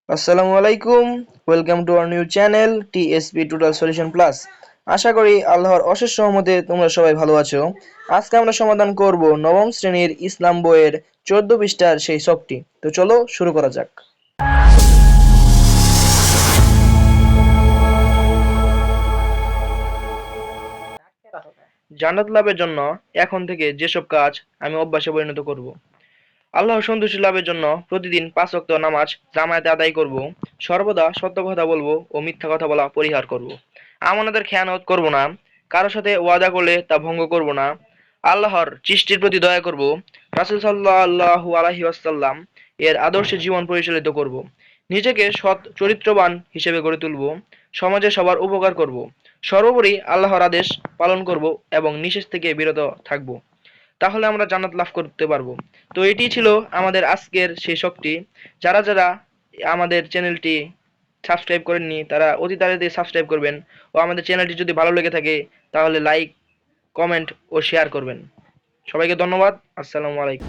আসসালামু আলাইকুম। Welcome to our new channel TSP total solution plus. আশা করি আল্লাহর অশেষ রহমতে তোমরা সবাই ভালো আছো। আজকে আমরা সমাধান করব নবম শ্রেণীর ইসলাম বইয়ের 14 পৃষ্ঠার সেই ছকটি। তো চলো শুরু করা যাক। জান্নাত লাভের জন্য এখন থেকে যেসব কাজ আমি অভ্যাসে পরিণত করব। আল্লাহর সন্তুষ্টি লাভের জন্য প্রতিদিন 5 ওয়াক্ত নামাজ জামায়াতে আদায় করব। সর্বদা সত্য কথা বলবো ও মিথ্যা কথা বলা পরিহার করব। আমানতের খেয়ানত করব না। কারোর সাথে ওয়াদা করলে তা ভঙ্গ করব না। আল্লাহর সৃষ্টির প্রতি দয়া করব। রাসূল সাল্লাল্লাহু আলাইহি ওয়াসাল্লাম এর আদর্শে জীবন পরিচালিত করব। নিজেকে সৎ চরিত্রবান হিসেবে গড়ে তুলব। সমাজে সবার উপকার করব। সর্বোপরি আল্লাহর আদেশ পালন করব এবং নিষেধ থেকে বিরত থাকব। তাহলে আমরা জান্নাত লাভ করতে পারবো। তো এটি ছিল আমাদের আজকের সেই শক্তি। যারা যারা আমাদের চ্যানেলটি সাবস্ক্রাইব করেননি তারা অতি তাড়াতাড়ি সাবস্ক্রাইব করবেন ও আমাদের চ্যানেলটি যদি ভালো লেগে থাকে তাহলে লাইক, কমেন্ট ও শেয়ার করবেন। সবাইকে ধন্যবাদ। আসসালামু আলাইকুম।